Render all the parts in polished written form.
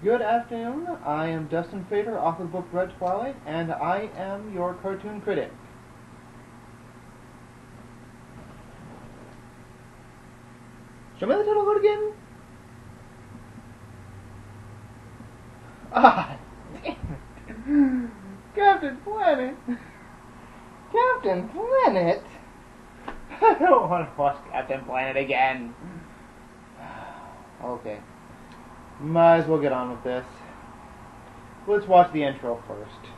Good afternoon, I am Dustin, author of the book Red Twilight, and I am your cartoon critic. Show me the title code again? Ah, damn it. Captain Planet! Captain Planet? I don't want to watch Captain Planet again. Okay. Might as well get on with this. Let's watch the intro first.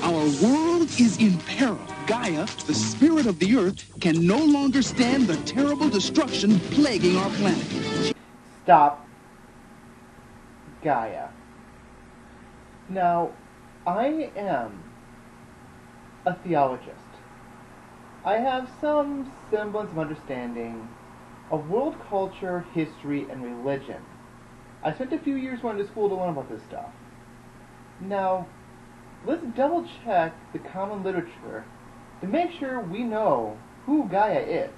Our world is in peril. Gaia, the spirit of the earth, can no longer stand the terrible destruction plaguing our planet. Stop. Gaia. Now, I am a theologist. I have some semblance of understanding of world culture, history, and religion. I spent a few years going to school to learn about this stuff. Now, let's double check the common literature to make sure we know who Gaia is.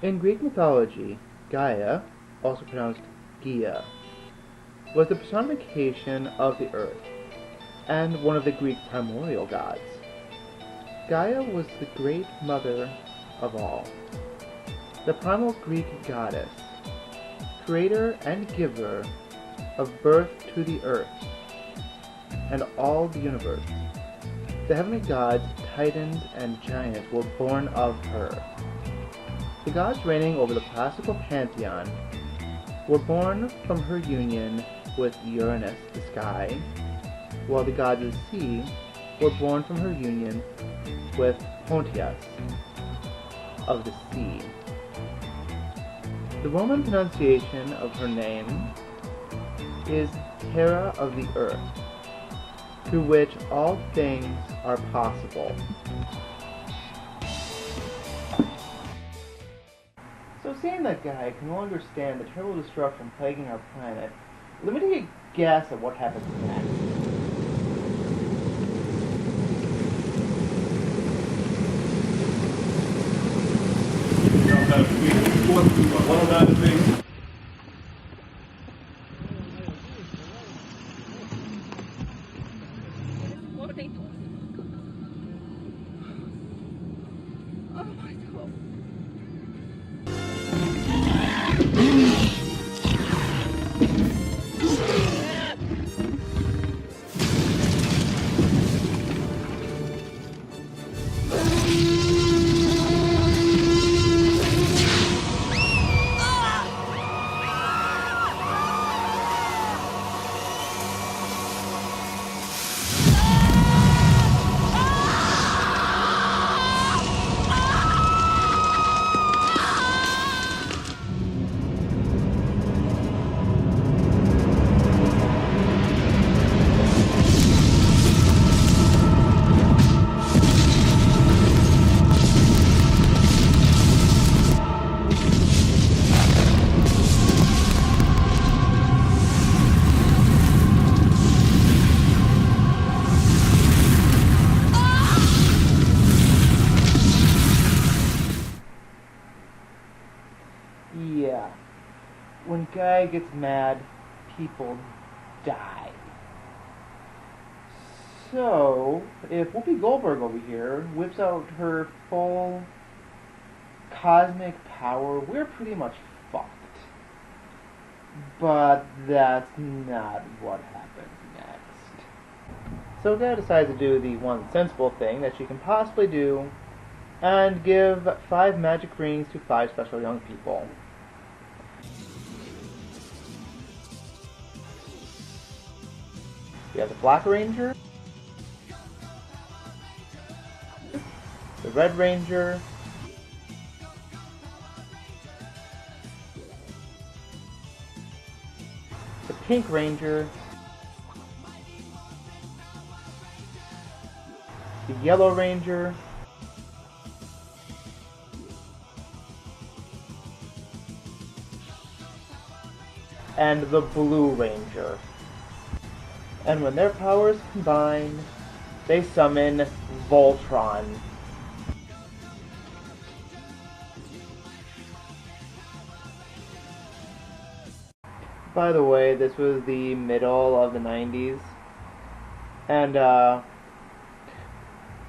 In Greek mythology, Gaia, also pronounced Gaia, was the personification of the earth, and one of the Greek primordial gods. Gaia was the great mother of all, the primal Greek goddess, creator and giver of birth to the earth and all the universe. The heavenly gods, titans, and giants were born of her. The gods reigning over the classical pantheon were born from her union with Uranus, the sky, while the gods of the sea were born from her union with Pontius of the sea. The Roman pronunciation of her name is Terra of the earth, through which all things are possible. So seeing that Gaia can no longer stand the terrible destruction plaguing our planet, let me take a guess at what happens next. Yeah, when Gaia gets mad, people die. So, if Whoopi Goldberg over here whips out her full cosmic power, we're pretty much fucked. But that's not what happens next. So Gaia decides to do the one sensible thing that she can possibly do, and give 5 magic rings to 5 special young people. We have the Black Ranger, the Red Ranger, the Pink Ranger, the Yellow Ranger, and the Blue Ranger. And when their powers combine, they summon Voltron. By the way, this was the middle of the 90s, and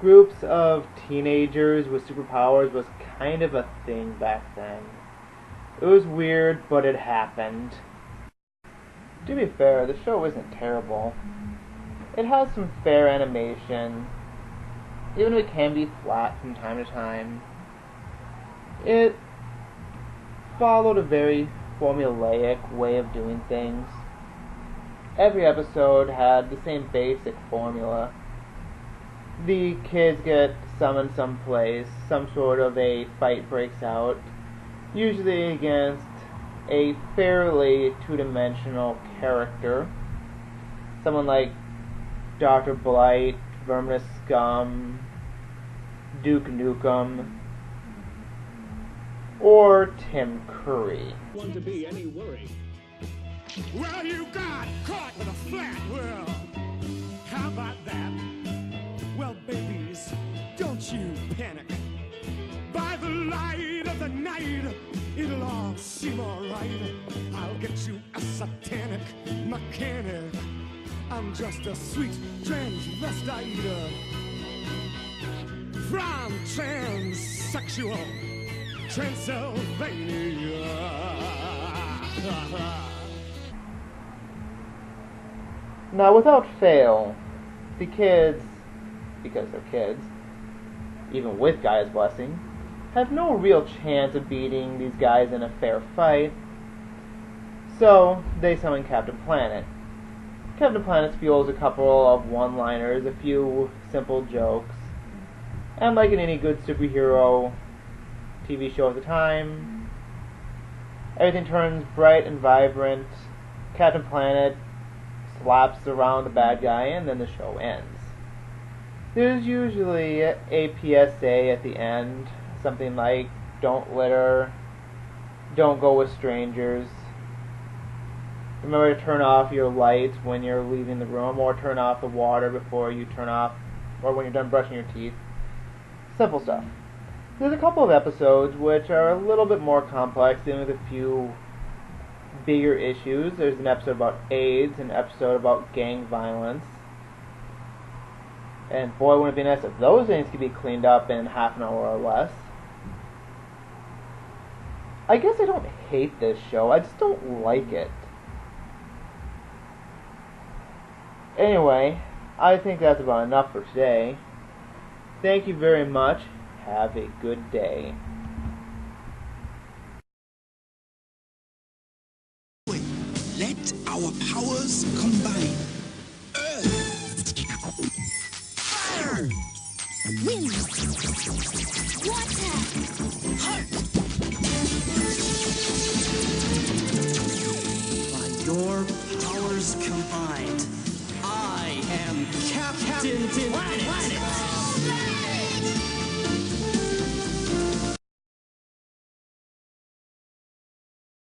groups of teenagers with superpowers was kind of a thing back then. It was weird, but it happened. To be fair, the show isn't terrible. It has some fair animation, even if it can be flat from time to time. It followed a very formulaic way of doing things. Every episode had the same basic formula. The kids get summoned someplace, some sort of a fight breaks out, usually against a fairly two-dimensional character. Someone like Dr. Blight, Verminous Scum, Duke Nukem, or Tim Curry. Want to be any worry? Well, you got caught with a flat world. How about that? Well, babies, don't you panic. By the light of the night, it'll all seem alright. I'll get you a satanic mechanic. I'm just a sweet transvestite from transsexual Transylvania. Now, without fail, the kids, because they're kids, even with Gaia's blessing, have no real chance of beating these guys in a fair fight. So, they summon Captain Planet. Captain Planet spewls a couple of one-liners, a few simple jokes, and like in any good superhero TV show at the time, everything turns bright and vibrant. Captain Planet slaps around the bad guy, and then the show ends. There's usually a PSA at the end, something like, don't litter, don't go with strangers, remember to turn off your lights when you're leaving the room, or turn off the water before you turn off, or when you're done brushing your teeth. Simple stuff. There's a couple of episodes which are a little bit more complex, dealing with a few bigger issues. There's an episode about AIDS, an episode about gang violence. And boy, wouldn't it be nice if those things could be cleaned up in half an hour or less. I guess I don't hate this show, I just don't like it. Anyway, I think that's about enough for today. Thank you very much. Have a good day. Let our powers combine. Earth, Fire, wind, water, heart. By your powers combined, I am Captain Planet.